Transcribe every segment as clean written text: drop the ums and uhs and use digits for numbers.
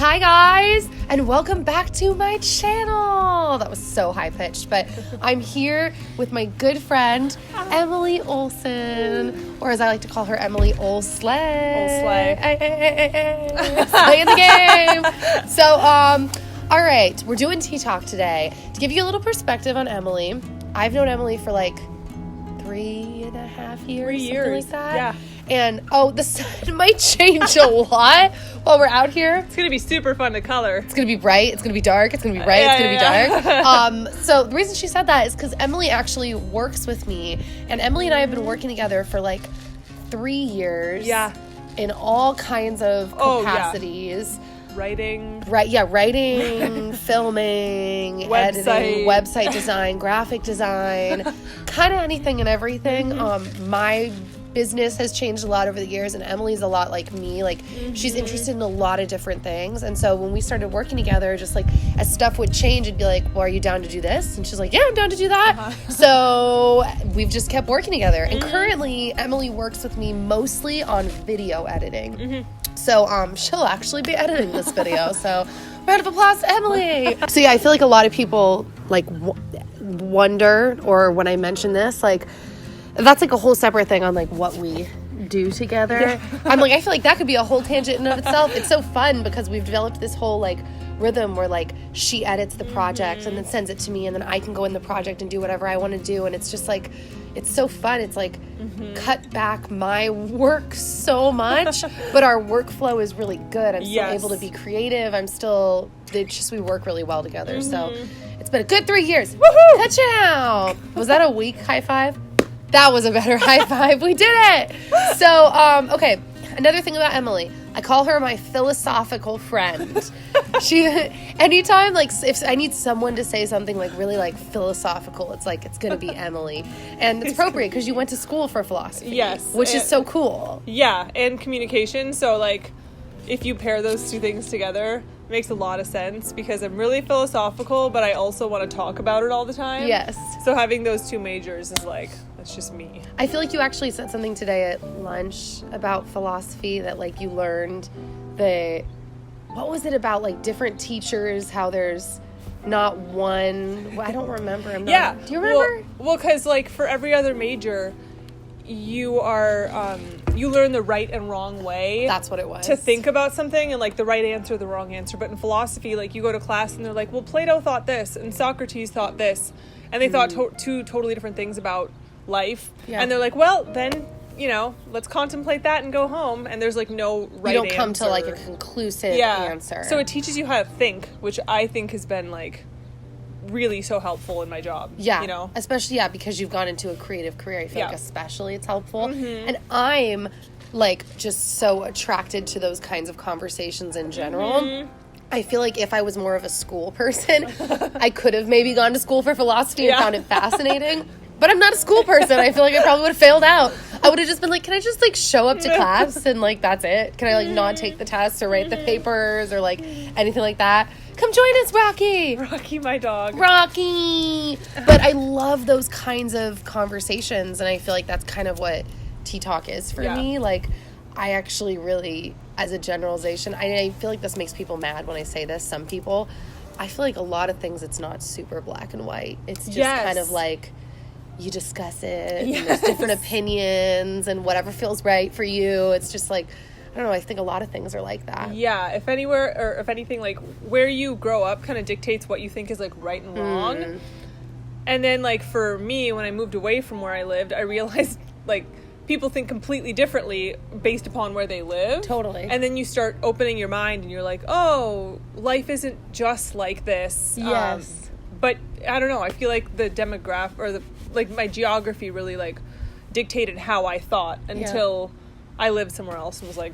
Hi guys, and welcome back to my channel. That was so high-pitched, but I'm here with my good friend, Emily Olson, or as I like to call her, Emily Olslay. Slay in the game. So, all right, we're doing Tea Talk today. To give you a little perspective on Emily, I've known Emily for like 3.5 years. 3 years, something like that. yeah. And, the sun might change a lot while we're out here. It's going to be super fun to color. It's going to be bright. It's going to be dark. It's going to be bright. It's going to be dark. So the reason she said that is because Emily actually works with me. And Emily and I have been working together for like 3 years. Yeah. In all kinds of capacities. Writing. Writing, filming, editing, website design, graphic design, kind of anything and everything. My business has changed a lot over the years, and Emily's a lot like me. Like, she's interested in a lot of different things. And so when we started working together, just like as stuff would change, it'd be like, well, are you down to do this? And she's like, yeah, I'm down to do that. So we've just kept working together. And currently, Emily works with me mostly on video editing. So she'll actually be editing this video. So round of applause to Emily. So yeah, I feel like a lot of people like wonder, or when I mention this, like, that's like a whole separate thing on like what we do together. Yeah. I'm like, I feel like that could be a whole tangent in and of itself. It's so fun because we've developed this whole like rhythm where like she edits the project and then sends it to me, and then I can go in the project and do whatever I want to do. And it's just like, it's so fun. It's like cut back my work so much, but our workflow is really good. I'm still able to be creative. It's just, we work really well together. So it's been a good 3 years. Woohoo! Touchdown! Was that a weak high five? That was a better high five. We did it. So, okay. Another thing about Emily, I call her my philosophical friend. Anytime, like, if I need someone to say something like really like philosophical, it's like, it's going to be Emily. And it's appropriate because you went to school for philosophy. Yes. Which is so cool. Yeah. And communication. So like, if you pair those two things together, it makes a lot of sense because I'm really philosophical, but I also want to talk about it all the time. Yes. So having those two majors is like, that's just me. I feel like you actually said something today at lunch about philosophy that like you learned what was it about like different teachers, how there's not one, I don't remember. Do you remember? Well, because like for every other major, you are, you learn the right and wrong way. That's what it was. To think about something, and like the right answer, the wrong answer. But in philosophy, like you go to class and they're like, well, Plato thought this and Socrates thought this. And they thought two totally different things about life. Yeah. And they're like, well, then, let's contemplate that and go home. And there's like no right answer. You don't come to like a conclusive answer. So it teaches you how to think, which I think has been like really so helpful in my job. Yeah. Especially, because you've gone into a creative career. I feel like especially it's helpful. And I'm like just so attracted to those kinds of conversations in general. I feel like if I was more of a school person, I could have maybe gone to school for philosophy and found it fascinating. But I'm not a school person. I feel like I probably would have failed out. I would have just been like, can I just like show up to class and like that's it? Can I like not take the tests or write the papers or like anything like that? Come join us, Rocky. Rocky, my dog. Rocky. But I love those kinds of conversations, and I feel like that's kind of what Tea Talk is for me. Like, I actually really, as a generalization, I feel like this makes people mad when I say this. Some people, I feel like a lot of things, it's not super black and white. It's just kind of like, you discuss it, and there's different opinions, and whatever feels right for you. It's just like, I don't know, I think a lot of things are like that. Yeah, if anything, like, where you grow up kind of dictates what you think is, like, right and wrong. And then, like, for me, when I moved away from where I lived, I realized, like, people think completely differently based upon where they live. Totally. And then you start opening your mind, and you're like, oh, life isn't just like this. Yes. But, I don't know, I feel like the demographic, or my geography really, like, dictated how I thought until I lived somewhere else and was like,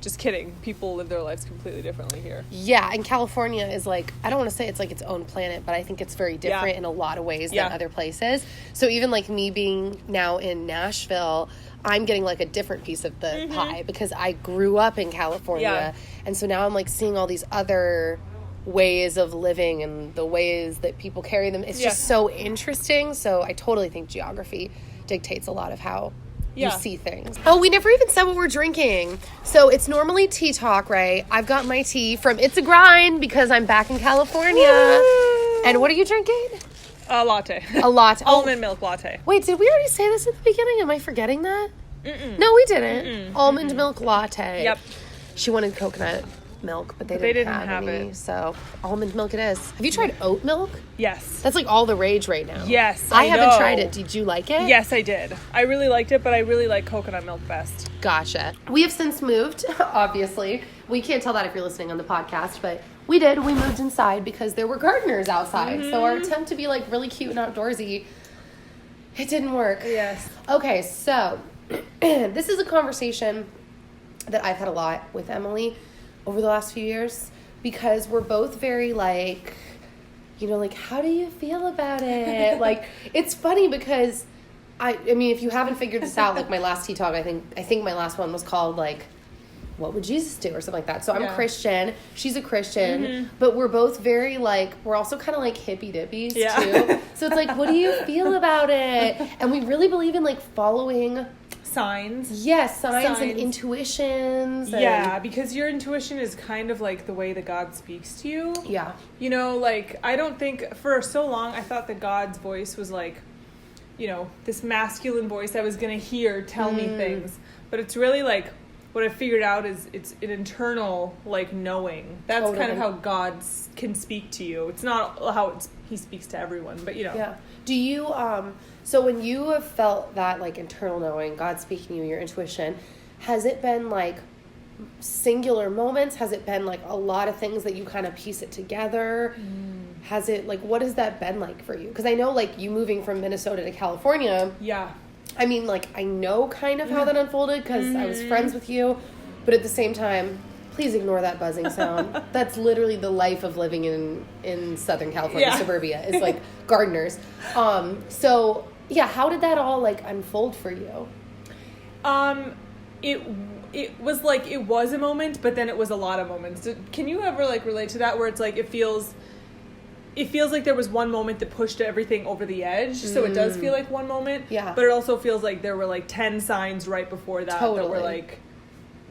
just kidding. People live their lives completely differently here. Yeah, and California is like, I don't want to say it's like its own planet, but I think it's very different in a lot of ways than other places. So even like me being now in Nashville, I'm getting like a different piece of the pie because I grew up in California. Yeah. And so now I'm like seeing all these other ways of living and the ways that people carry them. It's just so interesting. So I totally think geography dictates a lot of how You see things. Oh, we never even said what we're drinking. So it's normally tea talk, right? I've got my tea from It's a Grind because I'm back in California. Woo! And what are you drinking? A latte. A latte. Almond milk latte. Wait, did we already say this at the beginning? Am I forgetting that? Mm-mm. No, we didn't. Almond milk latte. Yep. She wanted coconut milk, but they didn't have any, it. So almond milk it is. Have you tried oat milk? Yes. That's like all the rage right now. Yes, I haven't tried it. Did you like it? Yes, I did. I really liked it, but I really like coconut milk best. Gotcha. We have since moved, obviously. We can't tell that if you're listening on the podcast, but we did. We moved inside because there were gardeners outside. Mm-hmm. So our attempt to be like really cute and outdoorsy, it didn't work. Yes. Okay, so this is a conversation that I've had a lot with Emily over the last few years because we're both very like, you know, like, how do you feel about it? Like, it's funny because I mean, if you haven't figured this out, like my last tea talk, I think my last one was called like, what would Jesus do or something like that. So I'm a Christian, she's a Christian, but we're both very like, we're also kind of like hippy dippies too. So it's like, what do you feel about it? And we really believe in like following signs. Yes, signs and intuitions. Yeah, because your intuition is kind of like the way that God speaks to you. Yeah. You know, like, I don't think, for so long, I thought that God's voice was like, you know, this masculine voice I was going to hear tell me things. But it's really like, what I figured out is it's an internal, like, knowing. That's kind of how God can speak to you. It's not how he speaks to everyone, but, you know. Yeah. Do you, so when you have felt that, like, internal knowing, God speaking to you, your intuition, has it been, like, singular moments? Has it been, like, a lot of things that you kind of piece it together? Has it, like, what has that been like for you? Because I know, like, you moving from Minnesota to California. Yeah. I mean, like, I know kind of how that unfolded because I was friends with you. But at the same time, please ignore that buzzing sound. That's literally the life of living in Southern California, suburbia. It's like gardeners. So, yeah, how did that all, like, unfold for you? It was like, it was a moment, but then it was a lot of moments. Can you ever, like, relate to that where it's like, it feels like there was one moment that pushed everything over the edge, so it does feel like one moment. Yeah. But it also feels like there were, like, 10 signs right before that that were like,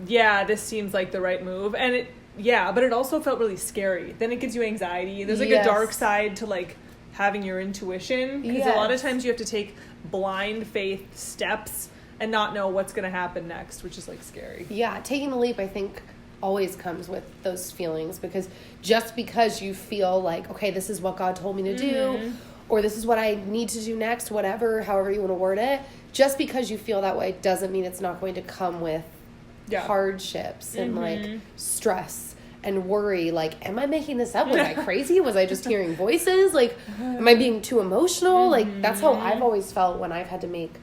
yeah, this seems like the right move. And but it also felt really scary. Then it gives you anxiety. There's, like, a dark side to, like, having your intuition. Because a lot of times you have to take blind faith steps and not know what's going to happen next, which is, like, scary. Yeah, taking the leap, I think, always comes with those feelings, because just because you feel like, okay, this is what God told me to do, or this is what I need to do next, however you want to word it, just because you feel that way doesn't mean it's not going to come with hardships and like stress and worry. Like, am I making this up? Was I crazy? Was I just hearing voices? Like, am I being too emotional? Like, that's how I've always felt when I've had to make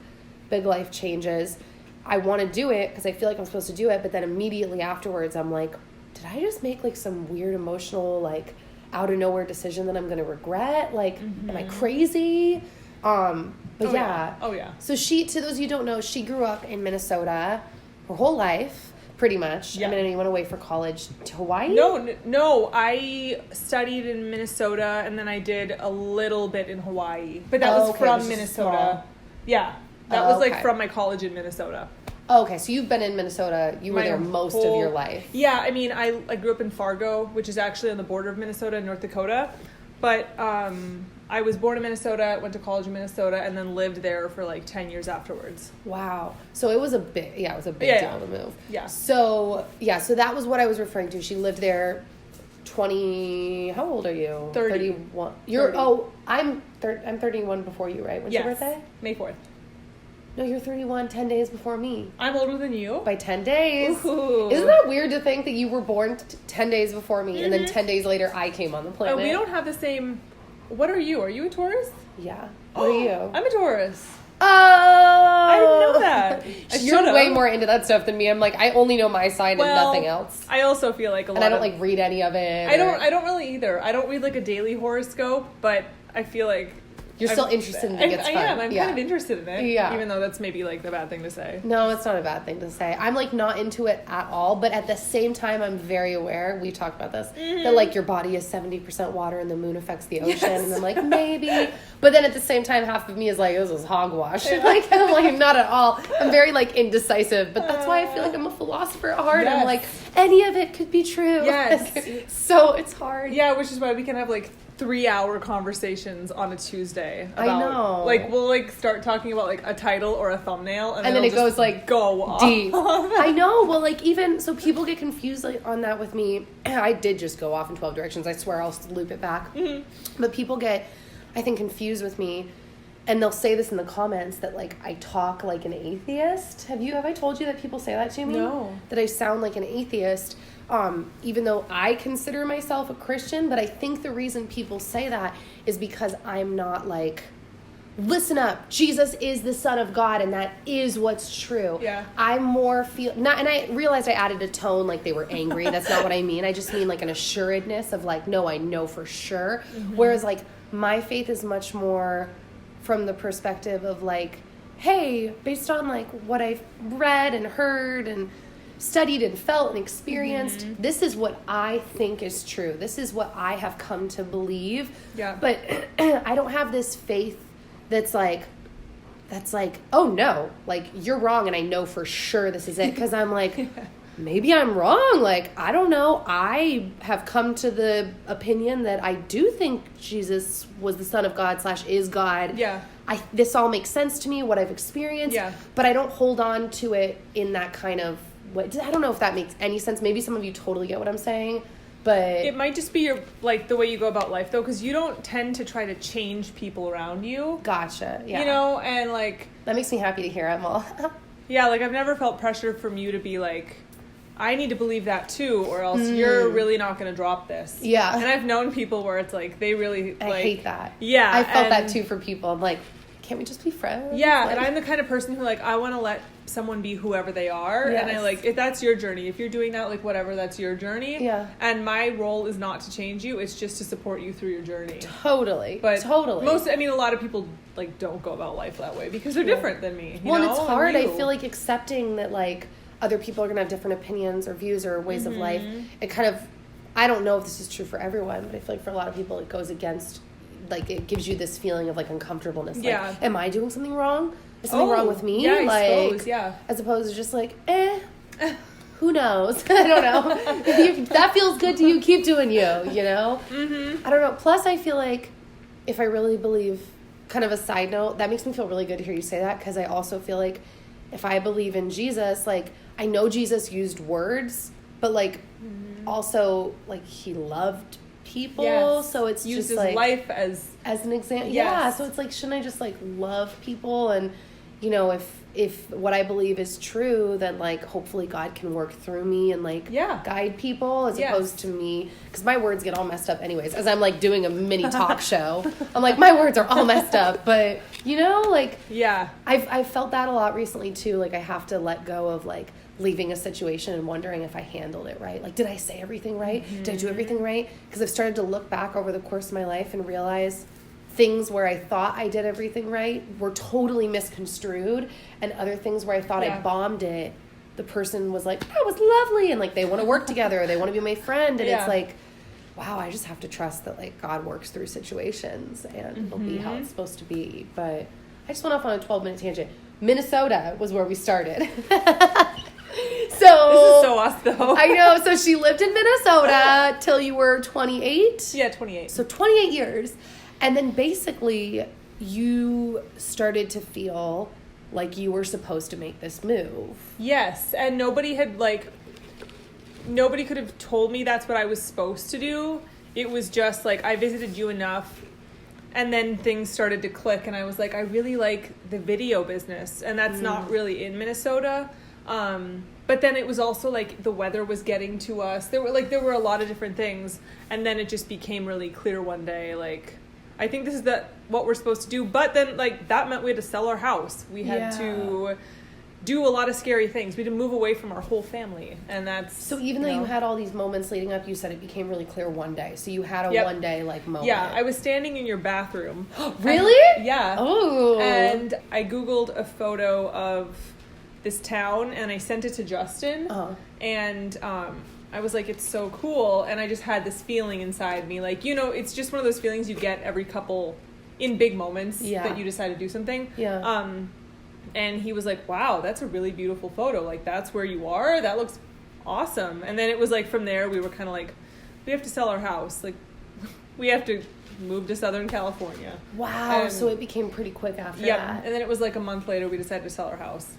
big life changes. I want to do it because I feel like I'm supposed to do it, but then immediately afterwards I'm like, did I just make like some weird emotional, like, out of nowhere decision that I'm going to regret? Like, am I crazy? Oh yeah. So to those of you who don't know, she grew up in Minnesota her whole life, pretty much. Yeah. I mean, you went away for college to Hawaii? No. I studied in Minnesota, and then I did a little bit in Hawaii. But that was from Minnesota. Small. Yeah. That was, like, from my college in Minnesota. Okay, so you've been in Minnesota. You were there most of your life. Yeah, I mean, I grew up in Fargo, which is actually on the border of Minnesota and North Dakota. But I was born in Minnesota, went to college in Minnesota, and then lived there for, like, 10 years afterwards. Wow. So it was a big deal to move. Yeah. So that was what I was referring to. She lived there 20, how old are you? 31. I'm 31 before you, right? When's your birthday? May 4th. No, you're 31, 10 days before me. I'm older than you? By 10 days. Ooh. Isn't that weird to think that you were born 10 days before me, and then 10 days later I came on the planet? We don't have the same... What are you? Are you a Taurus? Yeah. What are you? I'm a Taurus. Oh! I didn't know that. You're way more into that stuff than me. I'm like, I only know my sign and nothing else. I also feel like a lot and I don't, like, read any of it. I don't really either. I don't read, like, a daily horoscope, but I feel like You're still interested in it. It's fun. I am. I'm kind of interested in it. Yeah. Even though that's maybe like the bad thing to say. No, it's not a bad thing to say. I'm like not into it at all, but at the same time, I'm very aware. We talked about this that like your body is 70% water and the moon affects the ocean, and I'm like maybe. But then at the same time, half of me is like, this is hogwash. Like I'm like not at all. I'm very like indecisive, but that's why I feel like I'm a philosopher at heart. I'm like any of it could be true. Yes. So it's hard. Yeah, which is why we can have like 3-hour conversations on a Tuesday about, I know. Like we'll like start talking about like a title or a thumbnail and then it goes like go deep. I know. Well, like even so people get confused like on that with me. I did just go off in 12 directions. I swear I'll loop it back. But people get I think confused with me, and they'll say this in the comments that like I talk like an atheist. Have I told you that people say that to me? No. That I sound like an atheist. Even though I consider myself a Christian, but I think the reason people say that is because I'm not like, listen up, Jesus is the Son of God, and that is what's true. Yeah. I'm more and I realized I added a tone like they were angry. That's not what I mean. I just mean like an assuredness of like, no, I know for sure. Whereas like my faith is much more from the perspective of like, hey, based on like what I've read and heard and studied and felt and experienced, this is what I think is true. This is what I have come to believe. Yeah. But I don't have this faith that's like, oh no, like you're wrong and I know for sure this is it. Because I'm like, maybe I'm wrong. Like, I don't know. I have come to the opinion that I do think Jesus was the Son of God / is God. Yeah. This all makes sense to me, what I've experienced. Yeah. But I don't hold on to it in that kind of way. I don't know if that makes any sense. Maybe some of you totally get what I'm saying. But it might just be your like the way you go about life though, because you don't tend to try to change people around you. Gotcha. Yeah. You know, and like that makes me happy to hear it, Mal. Yeah, like I've never felt pressure from you to be like, I need to believe that too, or else you're really not going to drop this. Yeah. And I've known people where it's like they really like, I hate that. Yeah. I felt that too for people. I'm like, can't we just be friends? Yeah, like, and I'm the kind of person who like I want to let someone be whoever they are, and I like if that's your journey, if you're doing that, like whatever, that's your journey. Yeah. And my role is not to change you; it's just to support you through your journey. Totally. But totally. a lot of people like don't go about life that way because they're different than me. You know? And it's hard. I feel like accepting that like other people are gonna have different opinions or views or ways of life. It kind of, I don't know if this is true for everyone, but I feel like for a lot of people it goes against. Like it gives you this feeling of like uncomfortableness. Yeah. Like, am I doing something wrong? Is something wrong with me? Yeah, I like, suppose, yeah. As opposed to just like, who knows? I don't know. If that feels good to you, keep doing you, you know? I don't know. Plus, I feel like if I really believe, kind of a side note, that makes me feel really good to hear you say that, because I also feel like if I believe in Jesus, like, I know Jesus used words, but like, also, like, he loved people, so it's used just his like life as an example. Yes. Yeah, so it's like, shouldn't I just like love people? And you know, if what I believe is true, then like hopefully God can work through me and like guide people, as opposed to me, because my words get all messed up anyways as I'm like doing a mini talk show. I'm like, my words are all messed up, but you know, like I've felt that a lot recently too. Like I have to let go of like leaving a situation and wondering if I handled it right. Like, did I say everything right? Did I do everything right? Because I've started to look back over the course of my life and realize things where I thought I did everything right were totally misconstrued, and other things where I thought I bombed it, the person was like, that was lovely, and like they want to work together, or they want to be my friend, and it's like, wow, I just have to trust that like God works through situations and it'll be how it's supposed to be. But I just went off on a 12-minute tangent. Minnesota was where we started. So this is so us though. I know. So she lived in Minnesota till you were 28. Yeah, 28. So 28 years. And then basically you started to feel like you were supposed to make this move. Yes. And nobody could have told me that's what I was supposed to do. It was just like, I visited you enough, and then things started to click, and I was like, I really like the video business, and that's not really in Minnesota. But then it was also like the weather was getting to us. There were a lot of different things, and then it just became really clear one day, like, I think this is what we're supposed to do. But then like that meant we had to sell our house. We had to do a lot of scary things. We had to move away from our whole family, and that's... So even though you had all these moments leading up, you said it became really clear one day. So you had a one day, like, moment. Yeah, I was standing in your bathroom. Really? Yeah. Oh. And I Googled a photo of this town, and I sent it to Justin, and I was like, it's so cool, and I just had this feeling inside me, like, you know, it's just one of those feelings you get every couple, in big moments, that you decide to do something. Yeah. And he was like, wow, that's a really beautiful photo. Like, that's where you are? That looks awesome. And then it was like, from there, we were kind of like, we have to sell our house. Like, we have to move to Southern California. Wow. So it became pretty quick after that. Yeah. And then it was like a month later, we decided to sell our house.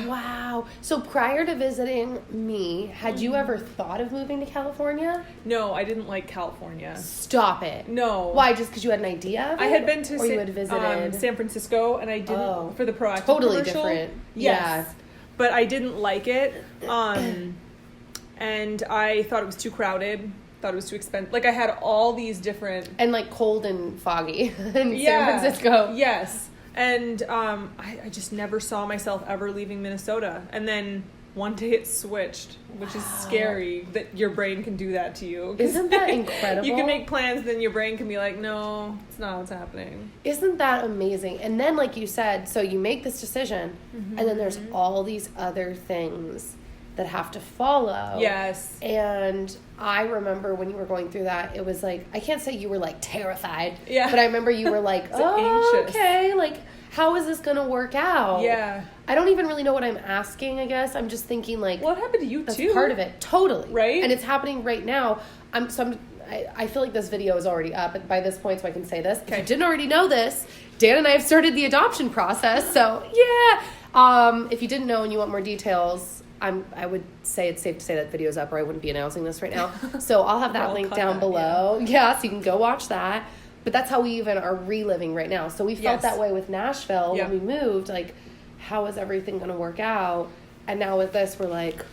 Wow. So prior to visiting me, had you ever thought of moving to California? No, I didn't like California. Stop it. No. Why? Just because you had an idea of it? I had been to you had visited San Francisco, and I didn't for the Proactive totally commercial. Different. Yes. But I didn't like it. And I thought it was too crowded. Thought it was too expensive. Like, I had all these different... And, like, cold and foggy in San Francisco. Yes. And I just never saw myself ever leaving Minnesota. And then one day it switched, which is scary that your brain can do that to you. Isn't that incredible? You can make plans, then your brain can be like, no, it's not what's happening. Isn't that amazing? And then, like you said, so you make this decision, and then there's all these other things that have to follow. Yes. And I remember when you were going through that, it was like, I can't say you were like terrified. Yeah. But I remember you were like, anxious. Okay, like, how is this going to work out? Yeah. I don't even really know what I'm asking, I guess. I'm just thinking, like... What happened to you, that's too? part of it. Totally. Right? And it's happening right now. I feel like this video is already up by this point, so I can say this. Okay. If you didn't already know this, Dan and I have started the adoption process, so yeah. If you didn't know and you want more details... I would say it's safe to say that video's up, or I wouldn't be announcing this right now. So I'll have that link down below. Yeah, so you can go watch that. But that's how we even are reliving right now. So we felt that way with Nashville when we moved. Like, how is everything going to work out? And now with this, we're like,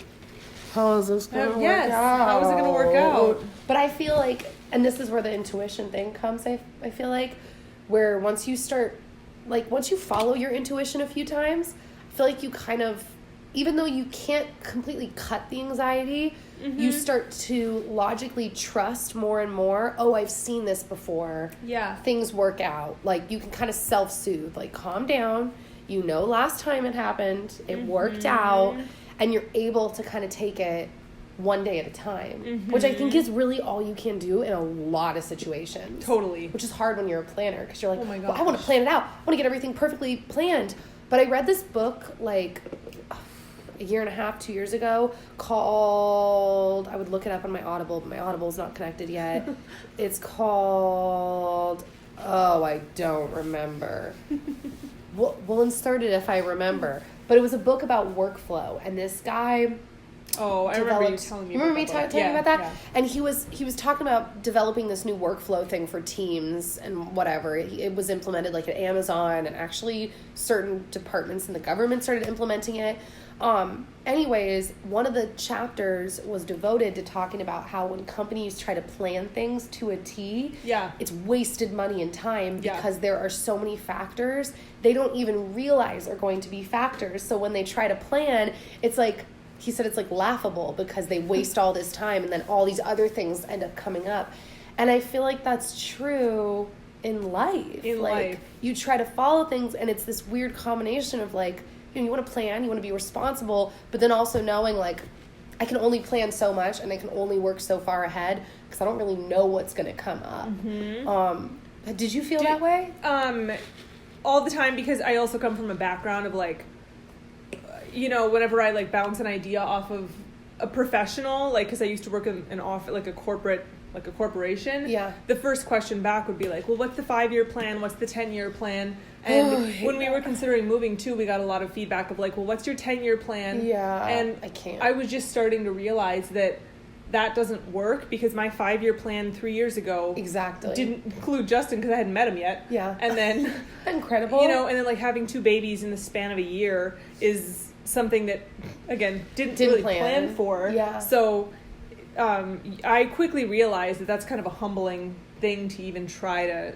how is this going to work out? How is it going to work out? But I feel like, and this is where the intuition thing comes, I feel like, where once you start, like, once you follow your intuition a few times, I feel like you kind of, even though you can't completely cut the anxiety, you start to logically trust more and more. Oh, I've seen this before. Yeah. Things work out. Like, you can kind of self-soothe. Like, calm down. You know last time it happened. It worked out. And you're able to kind of take it one day at a time. Which I think is really all you can do in a lot of situations. Totally. Which is hard when you're a planner. Because you're like, oh my gosh. Well, I want to plan it out. I want to get everything perfectly planned. But I read this book, like... a year and a half, 2 years ago, called, I would look it up on my Audible, but my Audible's not connected yet. It's called, I don't remember. We'll insert it if I remember. But it was a book about workflow, and this guy... Oh, I remember you telling me about that. Telling me about that? Yeah. And he was talking about developing this new workflow thing for teams and whatever. It was implemented like at Amazon, and actually certain departments in the government started implementing it. Anyways, one of the chapters was devoted to talking about how when companies try to plan things to a T, it's wasted money and time because there are so many factors they don't even realize are going to be factors. So when they try to plan, it's like, he said it's like laughable because they waste all this time and then all these other things end up coming up. And I feel like that's true in life. You try to follow things and it's this weird combination of like, you want to plan, you want to be responsible, but then also knowing like I can only plan so much and I can only work so far ahead because I don't really know what's going to come up. Did you feel that way? All the time, because I also come from a background of like, whenever I like bounce an idea off of a professional, like, because I used to work in an office, like a corporation. Yeah. The first question back would be like, well, what's the 5-year plan? What's the 10-year plan? And when we were considering moving too, we got a lot of feedback of like, well, what's your 10-year plan? Yeah. And I can't. I was just starting to realize that doesn't work because my 5-year plan 3 years ago didn't include Justin because I hadn't met him yet. Yeah. And then incredible. And then like having 2 babies in the span of a year is something that again didn't really plan for. Yeah. So I quickly realized that that's kind of a humbling thing to even try to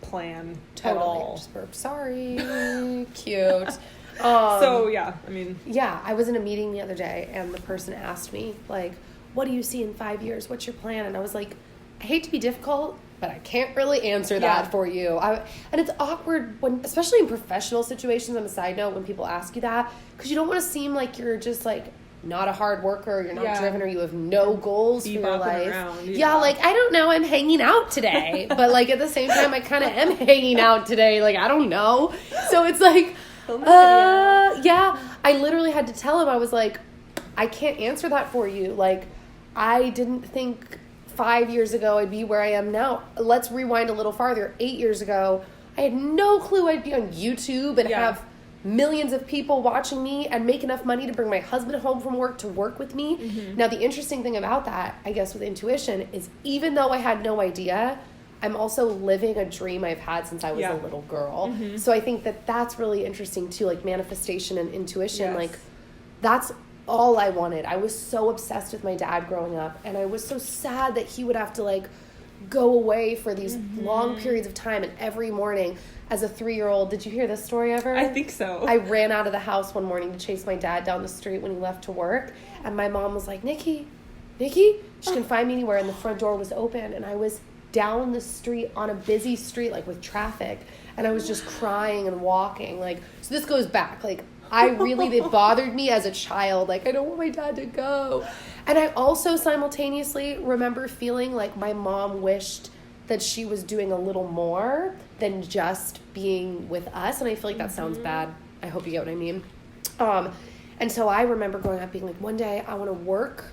plan at all. Just burp. Sorry. Cute. So, yeah, I mean. Yeah, I was in a meeting the other day, and the person asked me, like, what do you see in 5 years? What's your plan? And I was like, I hate to be difficult, but I can't really answer that for you. And it's awkward, when, especially in professional situations, on a side note, when people ask you that, because you don't want to seem like you're just, like, not a hard worker, you're not driven, or you have no goals for your life. Like, I don't know, I'm hanging out today. But, like, at the same time, I kind of am hanging out today. Like, I don't know. So it's like, I literally had to tell him, I was like, I can't answer that for you. Like, I didn't think 5 years ago I'd be where I am now. Let's rewind a little farther. 8 years ago, I had no clue I'd be on YouTube and have millions of people watching me and make enough money to bring my husband home from work to work with me. Mm-hmm. Now, the interesting thing about that, I guess, with intuition is even though I had no idea, I'm also living a dream I've had since I was a little girl. Mm-hmm. So I think that that's really interesting too, like manifestation and intuition. Yes. Like, that's all I wanted. I was so obsessed with my dad growing up, and I was so sad that he would have to, like, go away for these long periods of time, and every morning as a 3-year-old, did you hear this story ever? I think so. I ran out of the house one morning to chase my dad down the street when he left to work, and my mom was like, Nikki, she can find me anywhere, and the front door was open, and I was down the street on a busy street, like, with traffic, and I was just crying and walking, like, so this goes back, like, it bothered me as a child. Like, I don't want my dad to go. And I also simultaneously remember feeling like my mom wished that she was doing a little more than just being with us. And I feel like that sounds bad. I hope you get what I mean. And so I remember growing up being like, one day I want to work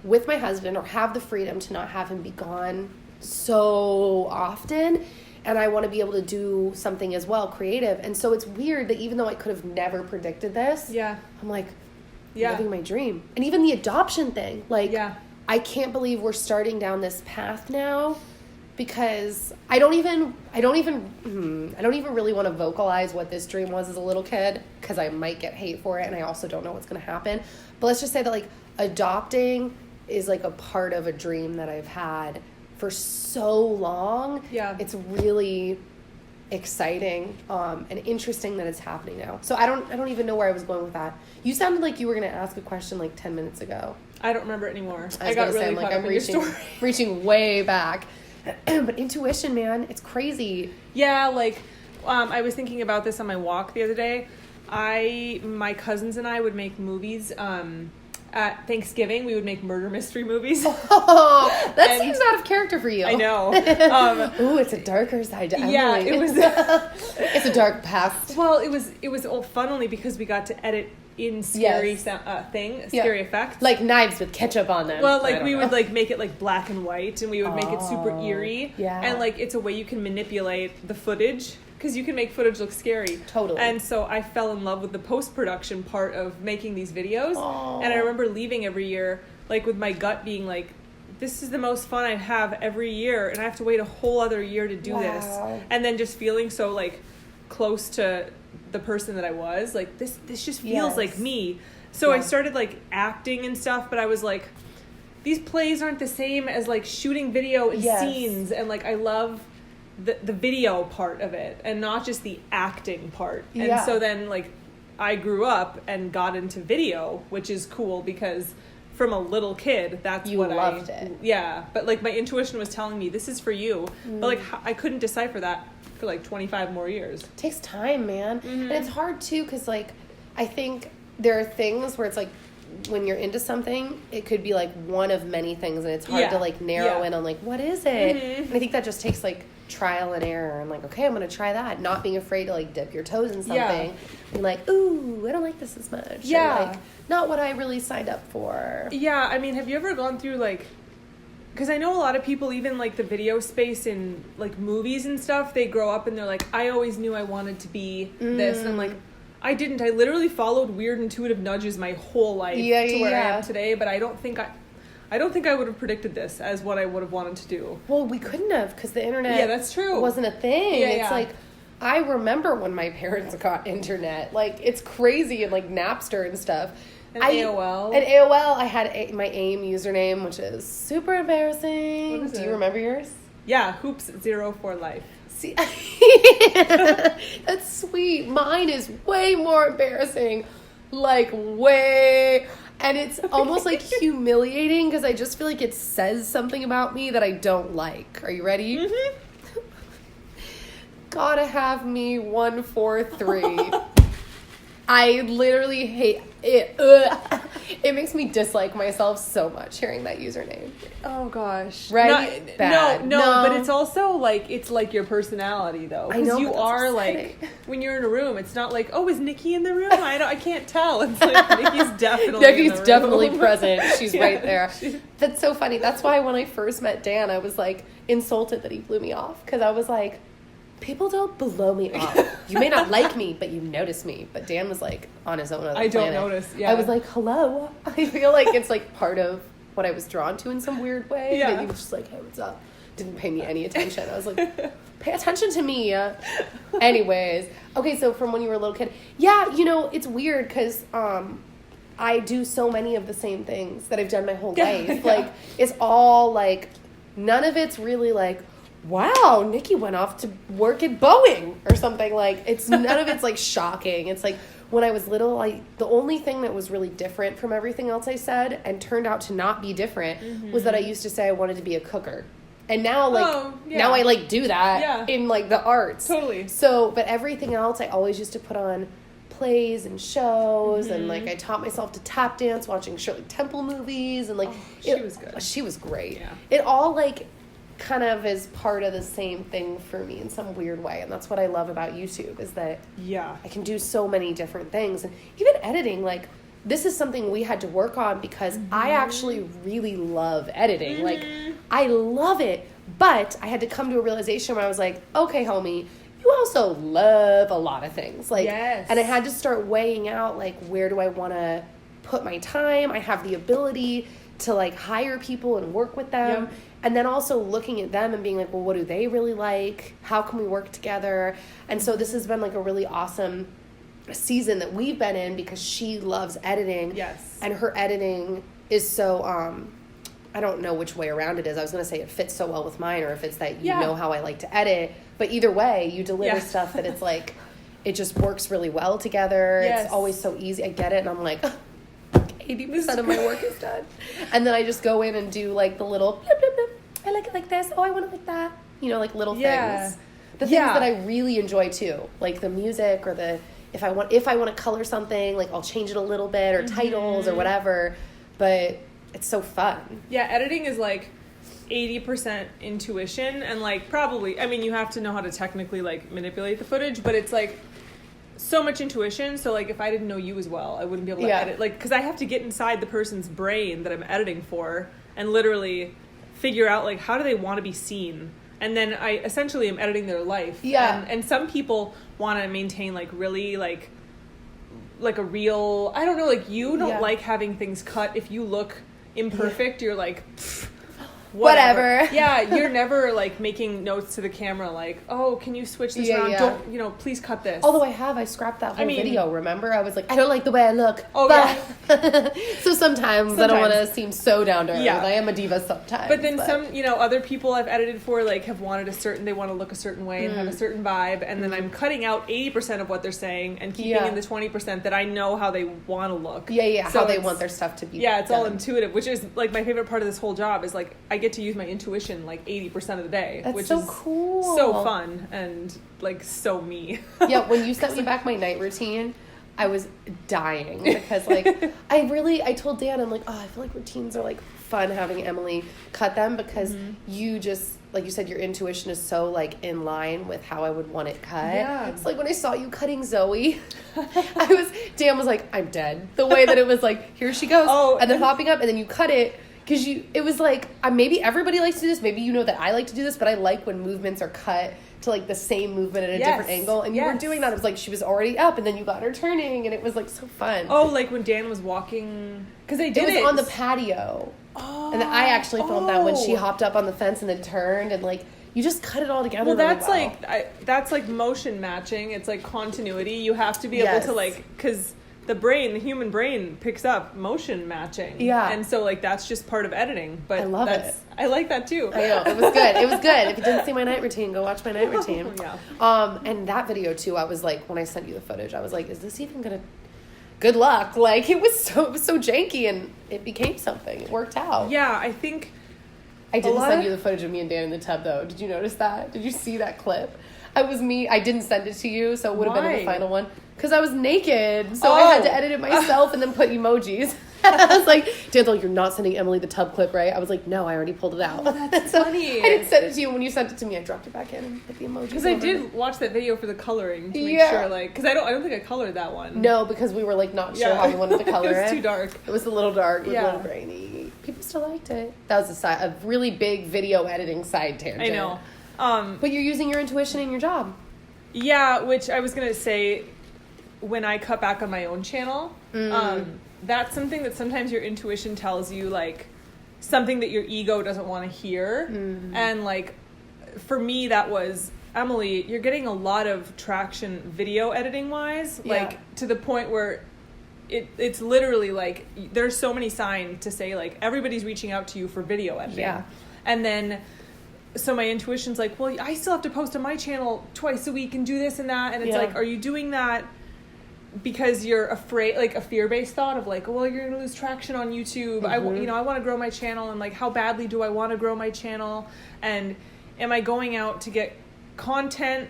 with my husband or have the freedom to not have him be gone so often. And I want to be able to do something as well, creative. And so it's weird that even though I could have never predicted this, I'm like, living my dream. And even the adoption thing, like, I can't believe we're starting down this path now, because I don't even really want to vocalize what this dream was as a little kid, because I might get hate for it, and I also don't know what's going to happen. But let's just say that, like, adopting is, like, a part of a dream that I've had for so long. It's really exciting and interesting that it's happening now. So I don't even know where I was going with that. You sounded like you were going to ask a question like 10 minutes ago. I don't remember it anymore. I got really caught up in your story. Reaching way back. But intuition, man, it's crazy. Yeah, like I was thinking about this on my walk the other day. My cousins and I would make movies. At Thanksgiving, we would make murder mystery movies. Oh, that seems out of character for you. I know. Ooh, it's a darker side to Emily. Yeah, it was. It's a dark past. Well, it was all fun only because we got to edit in scary scary effects, like knives with ketchup on them. Well, like we would like make it like black and white, and we would make it super eerie. Yeah, and like it's a way you can manipulate the footage. Because you can make footage look scary. Totally. And so I fell in love with the post-production part of making these videos. Aww. And I remember leaving every year, like, with my gut being like, this is the most fun I have every year, and I have to wait a whole other year to do this. And then just feeling so, like, close to the person that I was. Like, this just feels like me. So I started, like, acting and stuff, but I was like, these plays aren't the same as, like, shooting video and scenes. And, like, I love the video part of it and not just the acting part. And so then, like, I grew up and got into video, which is cool because from a little kid, that's what I loved it. Yeah, but like my intuition was telling me this is for you. But like I couldn't decipher that for like 25 more years. It takes time, man. And it's hard too because like I think there are things where it's like when you're into something, it could be like one of many things, and it's hard to like narrow in on like what is it. And I think that just takes like trial and error, and like, okay, I'm gonna try that, not being afraid to like dip your toes in something and like, ooh, I don't like this as much, or, like, not what I really signed up for. I mean, have you ever gone through like, because I know a lot of people, even like the video space in like movies and stuff, they grow up and they're like, I always knew I wanted to be this, and I'm like, I didn't. I literally followed weird intuitive nudges my whole life to where I am today, but I don't think I would have predicted this as what I would have wanted to do. Well, we couldn't have because the internet that's true. wasn't a thing. It's like, I remember when my parents got internet. Like, it's crazy, and like Napster and stuff. And AOL. And AOL, I had my AIM username, which is super embarrassing. What is Do it? you remember yours? Yeah, Hoops0 for life. See, that's sweet. Mine is way more embarrassing. Like, way. And it's almost like humiliating because I just feel like it says something about me that I don't like. Are you ready? Mm-hmm. Gotta have me 143. I literally hate it. It makes me dislike myself so much hearing that username. Oh gosh. Right? No, but it's also like, it's like your personality though. I know, you are like, when you're in a room, it's not like, oh, is Nikki in the room? I can't tell. It's like, Nikki's definitely present. She's right there. That's so funny. That's why when I first met Dan, I was like insulted that he blew me off. Because I was like, people don't blow me off. You may not like me, but you notice me. But Dan was like on his own other planet. I don't notice. Yeah. I was like, hello. I feel like it's like part of what I was drawn to in some weird way. Yeah. That you were just like, hey, what's up? Didn't pay me any attention. I was like, pay attention to me. Anyways. Okay, so from when you were a little kid. Yeah, you know, it's weird because I do so many of the same things that I've done my whole life. Yeah. Like, it's all like, none of it's really like, wow, Nikki went off to work at Boeing or something. Like, it's none of it's like shocking. It's like when I was little, the only thing that was really different from everything else I said and turned out to not be different was that I used to say I wanted to be a cooker. And now, now I do that in like the arts. Totally. So, but everything else I always used to put on plays and shows and like I taught myself to tap dance watching Shirley Temple movies and like she was good. She was great. Yeah. It all like kind of is part of the same thing for me in some weird way, and that's what I love about YouTube is that I can do so many different things. And even editing, like this is something we had to work on because I actually really love editing. Like I love it, but I had to come to a realization where I was like, okay, homie, you also love a lot of things. Like, and I had to start weighing out like, where do I want to put my time? I have the ability to like hire people and work with them. Yep. And then also looking at them and being like, well, what do they really like? How can we work together? And so this has been like a really awesome season that we've been in because she loves editing. Yes. And her editing is so, I don't know which way around it is. I was going to say it fits so well with mine or if it's that you know how I like to edit. But either way, you deliver stuff that it's like, it just works really well together. Yes. It's always so easy. I get it. And I'm like, 80% of my work is done. And then I just go in and do like the little blip, blip, blip. I like it like this. Oh, I want it like that. You know, like little things. The things that I really enjoy too. Like the music or the if I want to color something, like I'll change it a little bit or titles or whatever. But it's so fun. Yeah, editing is like 80% intuition and like probably, I mean, you have to know how to technically like manipulate the footage, but it's like so much intuition. So like if I didn't know you as well, I wouldn't be able to edit, like because I have to get inside the person's brain that I'm editing for and literally figure out like how do they want to be seen, and then I essentially am editing their life. And some people want to maintain like really like a real, I don't know, like you don't like having things cut. If you look imperfect, you're like whatever. You're never like making notes to the camera like, oh, can you switch this around? Don't, please cut this. Although I scrapped that whole video, remember? I was like, I don't like the way I look. So sometimes I don't want to seem so down to earth. I am a diva sometimes. But then some, other people I've edited for like have wanted they want to look a certain way and have a certain vibe, and then I'm cutting out 80% of what they're saying and keeping in the 20% that I know how they want to look. So how they want their stuff to be. It's all intuitive, which is like my favorite part of this whole job is like I get to use my intuition like 80% of the day. That's which so is cool. So fun and like so me. When you sent me back my night routine, I was dying because like I told Dan, I'm like, oh, I feel like routines are like fun having Emily cut them because you just, like you said, your intuition is so like in line with how I would want it cut. It's like when I saw you cutting Zoe, Dan was like, I'm dead. The way that it was like, here she goes, and then hopping up, and then you cut it. Because it was like, maybe everybody likes to do this. Maybe you know that I like to do this, but I like when movements are cut to like the same movement at a different angle. And you were doing that. It was like she was already up, and then you got her turning, and it was like so fun. Oh, like when Dan was walking, because they did it was on the patio. Oh, and then I actually filmed that when she hopped up on the fence and then turned, and like you just cut it all together. Well, that's like that's like motion matching. It's like continuity. You have to be able to like because the human brain picks up motion matching. Yeah. And so, like, that's just part of editing. But I love it. I like that, too. I know. It was good. It was good. If you didn't see my night routine, go watch my night routine. Yeah. And that video, too, I was like, when I sent you the footage, I was like, is this even going to... Good luck. Like, it was so janky, and it became something. It worked out. Yeah, I think... I didn't send you the footage of me and Dan in the tub, though. Did you notice that? Did you see that clip? I was me. I didn't send it to you, so it would have been in the final one. Because I was naked, so I had to edit it myself and then put emojis. I was like, Dan's like, you're not sending Emily the tub clip, right? I was like, no, I already pulled it out. Oh, that's funny. I didn't send it to you. When you sent it to me, I dropped it back in and put the emojis. Because I did watch that video for the coloring to make sure, like, because I don't think I colored that one. No, because we were like not sure how we wanted to color it. It was too dark. It was a little dark. It was a little grainy. People still liked it. That was a really big video editing side tangent. I know. But you're using your intuition in your job. Yeah, which I was gonna say, when I cut back on my own channel, that's something that sometimes your intuition tells you, like, something that your ego doesn't want to hear. And, like, for me, that was, Emily, you're getting a lot of traction video editing wise, like, to the point where it's literally, like, there's so many signs to say, like, everybody's reaching out to you for video editing. Yeah. And then... So my intuition's like, well, I still have to post on my channel twice a week and do this and that. And it's like, are you doing that because you're afraid, like a fear-based thought of like, well, you're going to lose traction on YouTube. I want to grow my channel, and like, how badly do I want to grow my channel? And am I going out to get content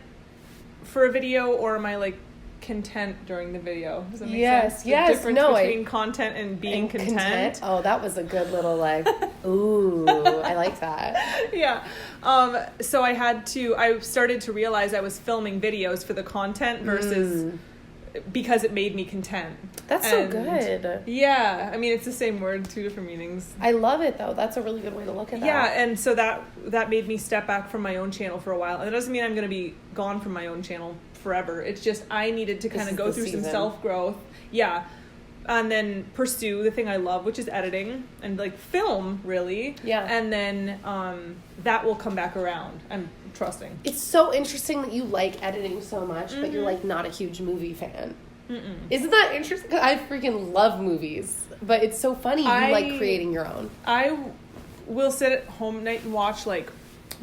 for a video, or am I like content during the video? Does that make sense? The difference between content and being content. Oh, that was a good little like, ooh, I like that. Yeah. So I started to realize I was filming videos for the content versus because it made me content. That's so good. Yeah. I mean, it's the same word, two different meanings. I love it though. That's a really good way to look at that. Yeah. And so that made me step back from my own channel for a while. And it doesn't mean I'm going to be gone from my own channel forever. It's just I needed to kind of go through some self-growth. Yeah. And then pursue the thing I love, which is editing and like film, really. Yeah. And then that will come back around. I'm trusting. It's so interesting that you like editing so much, but you're like not a huge movie fan. Isn't that interesting? 'Cause I freaking love movies, but it's so funny you like creating your own. I will sit at home at night and watch like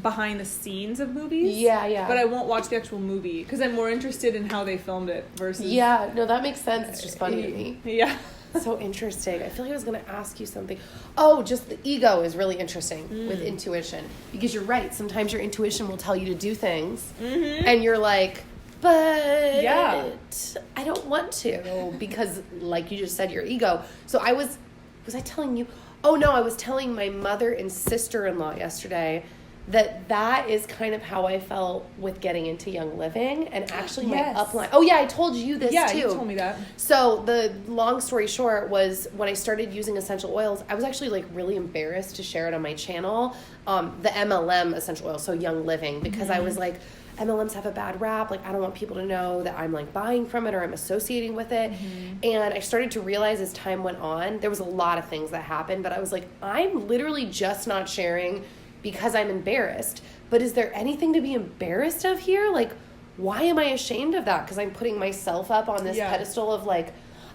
behind the scenes of movies. Yeah. But I won't watch the actual movie because I'm more interested in how they filmed it versus... Yeah, no, that makes sense. It's just funny to me. Yeah. So interesting. I feel like I was going to ask you something. Oh, just the ego is really interesting with intuition. Because you're right. Sometimes your intuition will tell you to do things. And you're like, but I don't want to. Because like you just said, your ego. So was I telling you? Oh, no, I was telling my mother and sister-in-law yesterday that is kind of how I felt with getting into Young Living, and actually my upline. Oh yeah, I told you this too. Yeah, you told me that. So the long story short was when I started using essential oils, I was actually like really embarrassed to share it on my channel, the MLM essential oil, so Young Living, because I was like, MLMs have a bad rap. Like, I don't want people to know that I'm like buying from it or I'm associating with it. And I started to realize as time went on, there was a lot of things that happened, but I was like, I'm literally just not sharing because I'm embarrassed. But is there anything to be embarrassed of here? Like, why am I ashamed of that? Because I'm putting myself up on this pedestal of like,